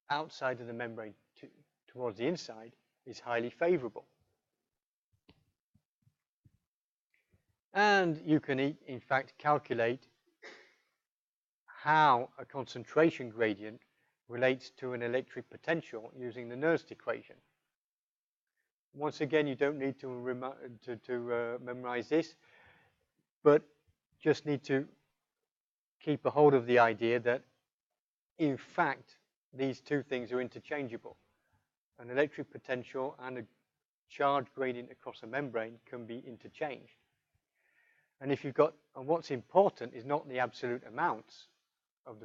outside of the membrane towards the inside, is highly favorable. And you can, in fact, calculate how a concentration gradient relates to an electric potential using the Nernst equation. Once again, you don't need to memorize this, but just need to keep a hold of the idea that, in fact, these two things are interchangeable. An electric potential and a charge gradient across a membrane can be interchanged. And if you've got, and what's important is not the absolute amounts of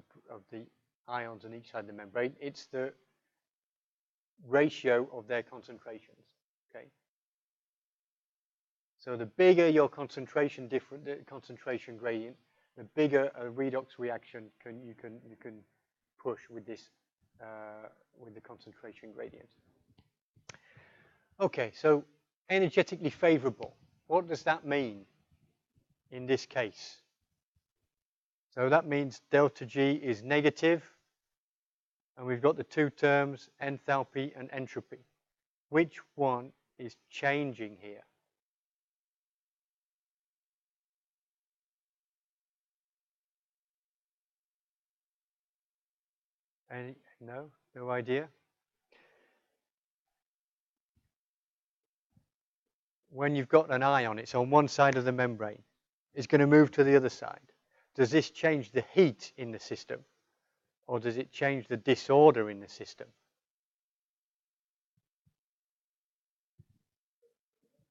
the ions on each side of the membrane, it's the ratio of their concentrations. Okay. So the bigger your concentration concentration gradient, the bigger a redox reaction you can push with this with the concentration gradient. Okay, so energetically favorable. What does that mean in this case? So that means delta G is negative, and we've got the two terms, enthalpy and entropy. Which one is changing here? Any, no idea? When you've got an ion, it's on one side of the membrane. It's going to move to the other side. Does this change the heat in the system? Or does it change the disorder in the system?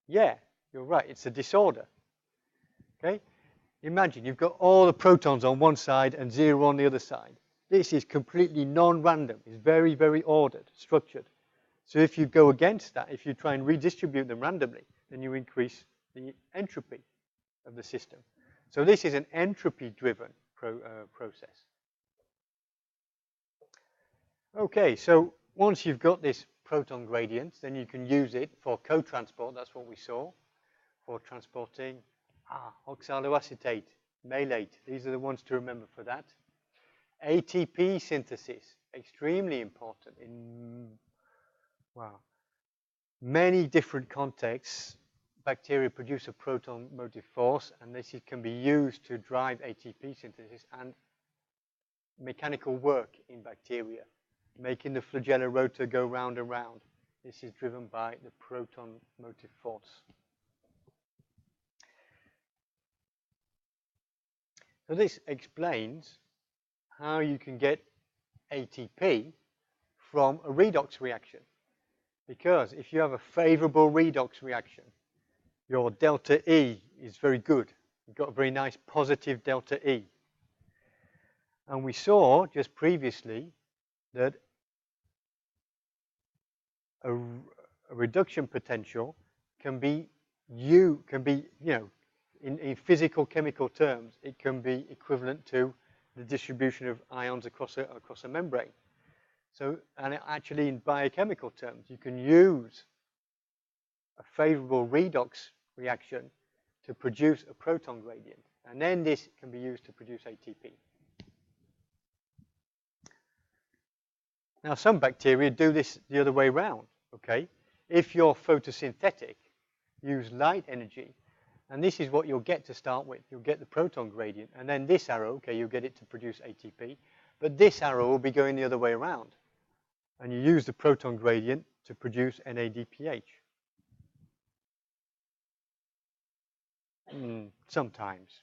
Yeah, you're right. It's a disorder. Okay? Imagine you've got all the protons on one side and 0 on the other side. This is completely non-random. It's very, very ordered, structured. So if you go against that, if you try and redistribute them randomly, then you increase the entropy of the system. So this is an entropy-driven process. Okay, so once you've got this proton gradient, then you can use it for co-transport. That's what we saw, for transporting oxaloacetate, malate. These are the ones to remember for that. ATP synthesis, extremely important in many different contexts. Bacteria produce a proton motive force, and this can be used to drive ATP synthesis and mechanical work in bacteria, making the flagellar rotor go round and round. This is driven by the proton motive force. So this explains how you can get ATP from a redox reaction. Because if you have a favorable redox reaction, your delta E is very good. You've got a very nice positive delta E. And we saw just previously that a reduction potential can be in physical chemical terms, it can be equivalent to the distribution of ions across a membrane. So, and actually in biochemical terms, you can use a favorable redox reaction to produce a proton gradient. And then this can be used to produce ATP. Now, some bacteria do this the other way around, okay? If you're photosynthetic, use light energy, and this is what you'll get to start with. You'll get the proton gradient, and then this arrow, okay, you'll get it to produce ATP, but this arrow will be going the other way around. And you use the proton gradient to produce NADPH. Sometimes.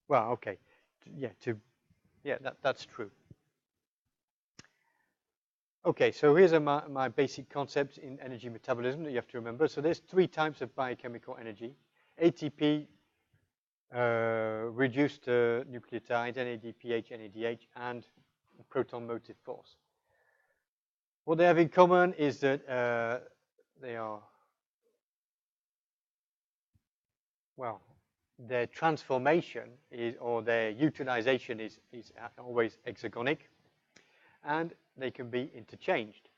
Well, okay. Yeah, that's true. Okay, so here's my basic concepts in energy metabolism that you have to remember. So there's 3 types of biochemical energy. ATP, reduced nucleotides, NADPH, NADH, and proton motive force. What they have in common is that they are well, their transformation or their utilization is always exergonic, and they can be interchanged.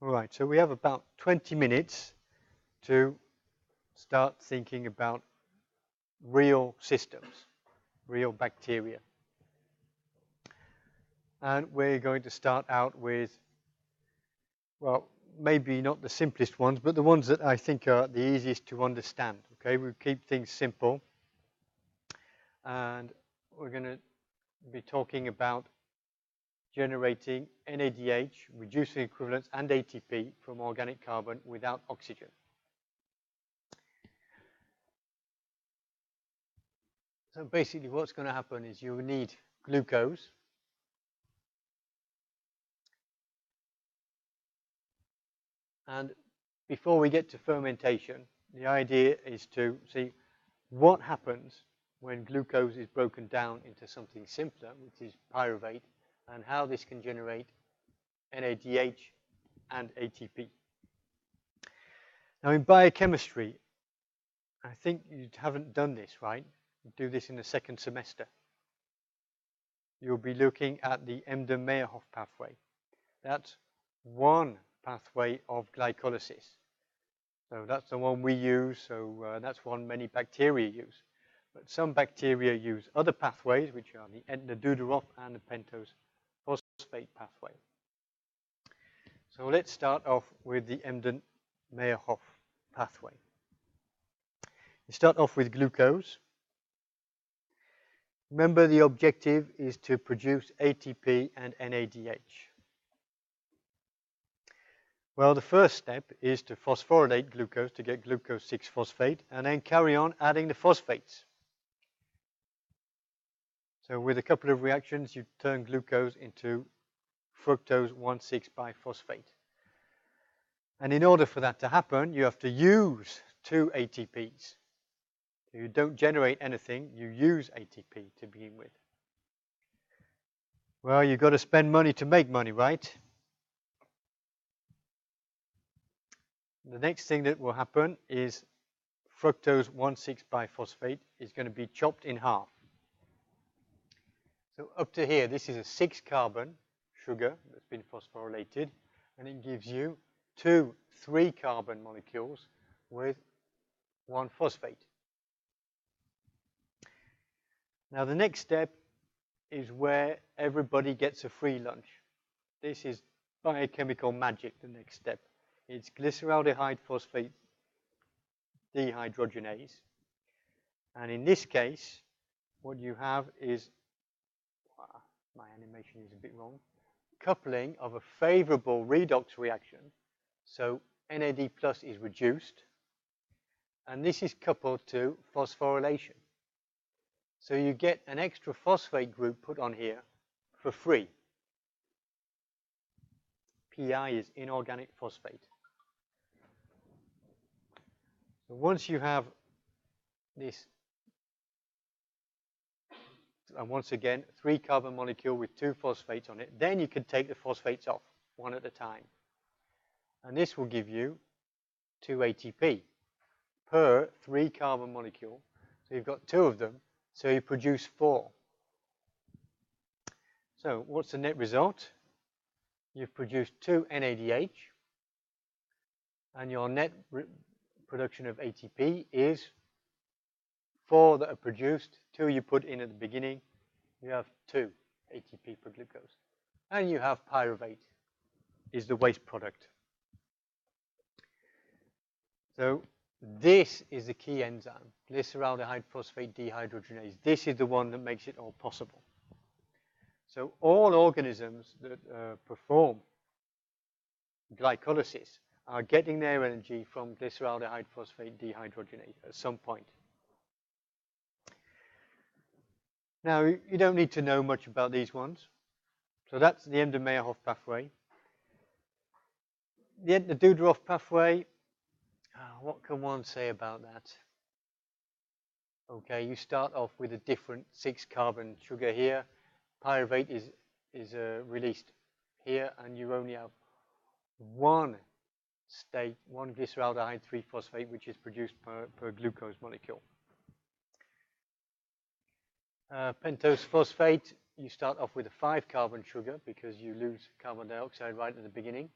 All right, so we have about 20 minutes to start thinking about real systems, real bacteria. And we're going to start out with, well, maybe not the simplest ones, but the ones that I think are the easiest to understand. Okay, we'll keep things simple. And we're going to be talking about generating NADH, reducing equivalents, and ATP from organic carbon without oxygen. So basically what's going to happen is you'll need glucose. And before we get to fermentation, the idea is to see what happens when glucose is broken down into something simpler, which is pyruvate, and how this can generate NADH and ATP. Now in biochemistry, I think you haven't done this, right? You do this in the second semester. You'll be looking at the Embden-Meyerhof pathway. That's one pathway of glycolysis. So that's the one we use, so that's one many bacteria use. But some bacteria use other pathways, which are the Duderoff and the pentose phosphate pathway. So let's start off with the Embden-Meyerhof pathway. You start off with glucose. Remember, the objective is to produce ATP and NADH. Well, the first step is to phosphorylate glucose to get glucose 6-phosphate, and then carry on adding the phosphates. So with a couple of reactions, you turn glucose into fructose 1,6-biphosphate. And in order for that to happen, you have to use 2 ATPs. So you don't generate anything, you use ATP to begin with. Well, you've got to spend money to make money, right? The next thing that will happen is fructose 1,6-biphosphate is going to be chopped in half. So up to here, this is a 6-carbon sugar that's been phosphorylated, and it gives you 2 3-carbon molecules with 1 phosphate. Now the next step is where everybody gets a free lunch. This is biochemical magic, the next step. It's glyceraldehyde phosphate dehydrogenase. And in this case, what you have is, my animation is a bit wrong, coupling of a favorable redox reaction. So NAD plus is reduced, and this is coupled to phosphorylation. So you get an extra phosphate group put on here for free. Pi is inorganic phosphate. So once you have this, and once again, 3-carbon molecule with 2 phosphates on it, then you can take the phosphates off one at a time. And this will give you 2 ATP per 3-carbon molecule. So you've got 2 of them, so you produce 4. So what's the net result? You've produced 2 NADH, and your net production of ATP is 4 that are produced, 2 you put in at the beginning, you have 2 ATP per glucose. And you have pyruvate, is the waste product. So this is the key enzyme, glyceraldehyde phosphate dehydrogenase. This is the one that makes it all possible. So all organisms that perform glycolysis are getting their energy from glyceraldehyde phosphate dehydrogenase at some point. Now, you don't need to know much about these ones. So that's the Embden-Meyerhof pathway. The Duderoff pathway, what can one say about that? Okay, you start off with a different 6-carbon sugar here. Pyruvate is released here, and you only have 1 state, one glyceraldehyde 3-phosphate, which is produced per glucose molecule. Pentose phosphate, you start off with a 5-carbon sugar because you lose carbon dioxide right at the beginning.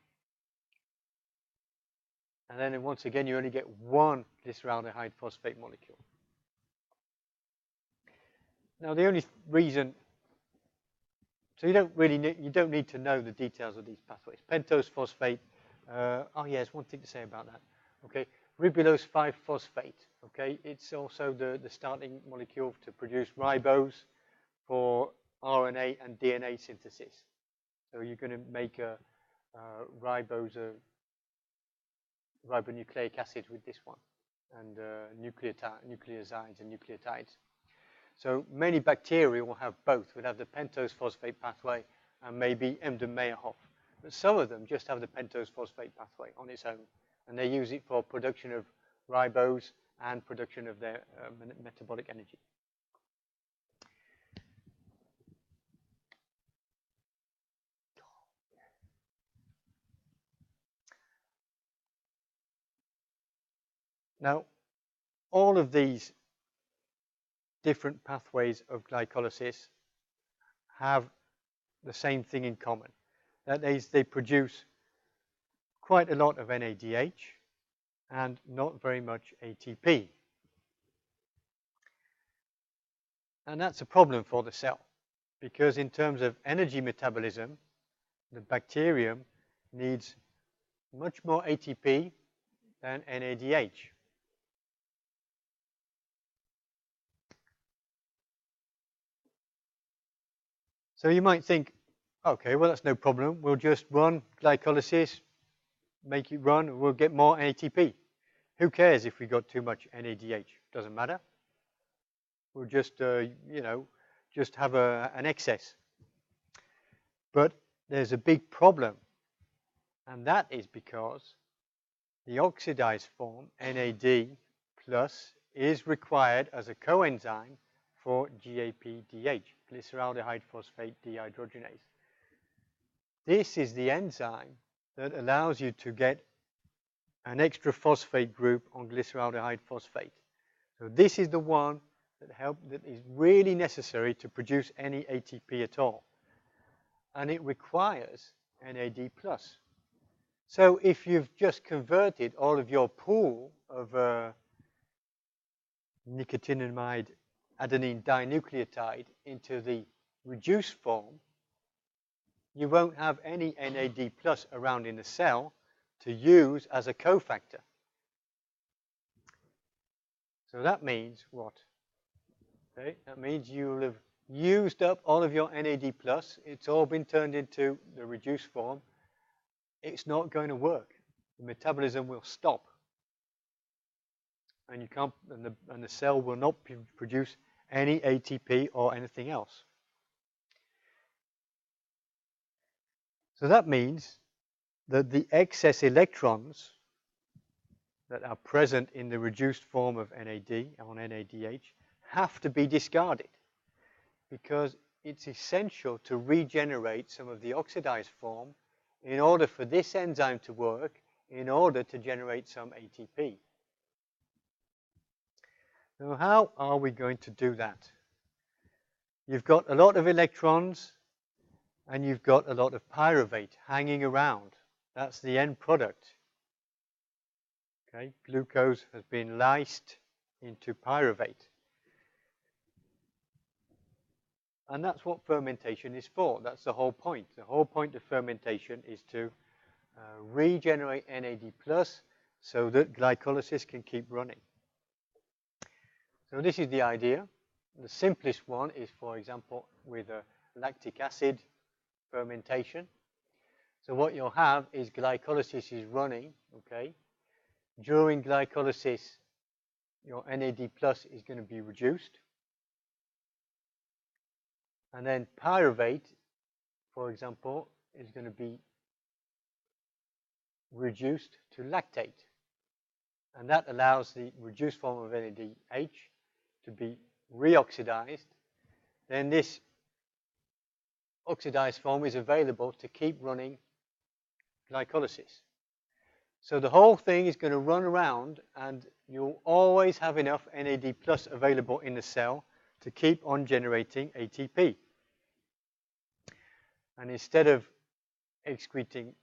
And then once again, you only get one glyceraldehyde phosphate molecule. Now, the only reason, so you don't need to know the details of these pathways. Pentose phosphate, oh yeah, there's one thing to say about that. Okay, ribulose 5-phosphate. Okay, it's also the starting molecule to produce ribose for RNA and DNA synthesis. So you're going to make a ribonucleic acid with this one, and nucleosides and nucleotides. So many bacteria will have both. Will have the pentose phosphate pathway and maybe Embden-Meyerhof. But some of them just have the pentose phosphate pathway on its own, and they use it for production of ribose and production of their metabolic energy. Now, all of these different pathways of glycolysis have the same thing in common. That is, they produce quite a lot of NADH and not very much ATP. And that's a problem for the cell, because in terms of energy metabolism, the bacterium needs much more ATP than NADH. So you might think, okay, well, that's no problem. We'll just run glycolysis, make it run, and we'll get more ATP. Who cares if we got too much NADH? Doesn't matter. We'll just, just have an excess. But there's a big problem, and that is because the oxidized form, NAD+, is required as a coenzyme for GAPDH, glyceraldehyde phosphate dehydrogenase. This is the enzyme that allows you to get an extra phosphate group on glyceraldehyde phosphate. So this is the one that is really necessary to produce any ATP at all. And it requires NAD+. So if you've just converted all of your pool of nicotinamide adenine dinucleotide into the reduced form, you won't have any NAD+ around in the cell to use as a cofactor. So that means what? Okay, that means you'll have used up all of your NAD+. It's all been turned into the reduced form. It's not going to work. The metabolism will stop, and you can't, and the cell will not produce any ATP or anything else. So that means that the excess electrons that are present in the reduced form of NAD on NADH have to be discarded, because it's essential to regenerate some of the oxidized form in order for this enzyme to work, in order to generate some ATP. Now, how are we going to do that? You've got a lot of electrons and you've got a lot of pyruvate hanging around. That's the end product. Okay, glucose has been lysed into pyruvate. And that's what fermentation is for. That's the whole point. The whole point of fermentation is to regenerate NAD+ so that glycolysis can keep running. So this is the idea. The simplest one is, for example, with a lactic acid fermentation. So what you'll have is glycolysis is running, okay? During glycolysis, your NAD+ is going to be reduced. And then pyruvate, for example, is going to be reduced to lactate. And that allows the reduced form of NADH to be reoxidized. Then this oxidized form is available to keep running glycolysis. So the whole thing is going to run around, and you'll always have enough NAD plus available in the cell to keep on generating ATP. And instead of excreting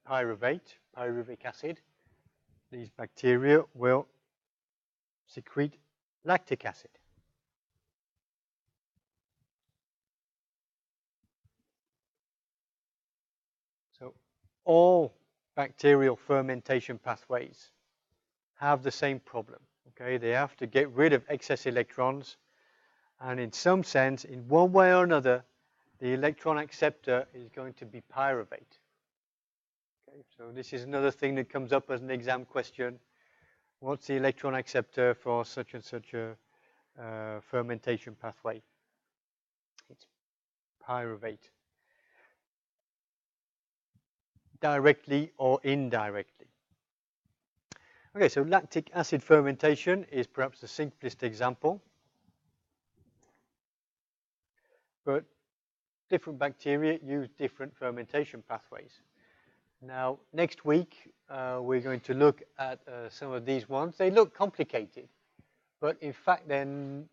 pyruvic acid, these bacteria will secrete lactic acid. So all bacterial fermentation pathways have the same problem. Okay, they have to get rid of excess electrons, and in some sense, in one way or another, the electron acceptor is going to be pyruvate. Okay, so this is another thing that comes up as an exam question. What's the electron acceptor for such and such a fermentation pathway? It's pyruvate. Directly or indirectly. Okay, so lactic acid fermentation is perhaps the simplest example. But different bacteria use different fermentation pathways. Now, next week, we're going to look at some of these ones. They look complicated, but in fact, then,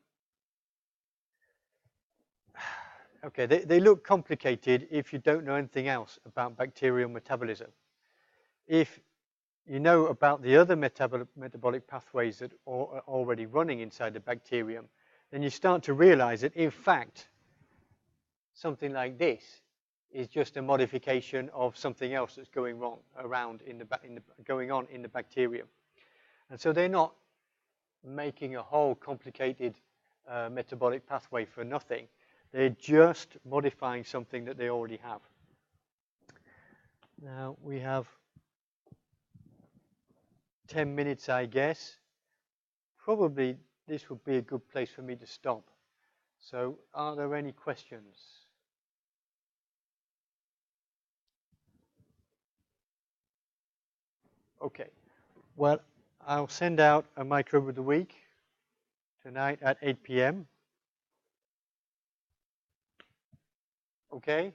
okay, they look complicated if you don't know anything else about bacterial metabolism. If you know about the other metabolic pathways that are already running inside the bacterium, then you start to realize that, in fact, something like this is just a modification of something else that's going on in the bacterium. And so they're not making a whole complicated metabolic pathway for nothing. They're just modifying something that they already have. Now we have 10 minutes, I guess. Probably this would be a good place for me to stop. So are there any questions? Okay. Well, I'll send out a microbe of the week tonight at 8 p.m. Okay?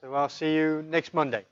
So I'll see you next Monday.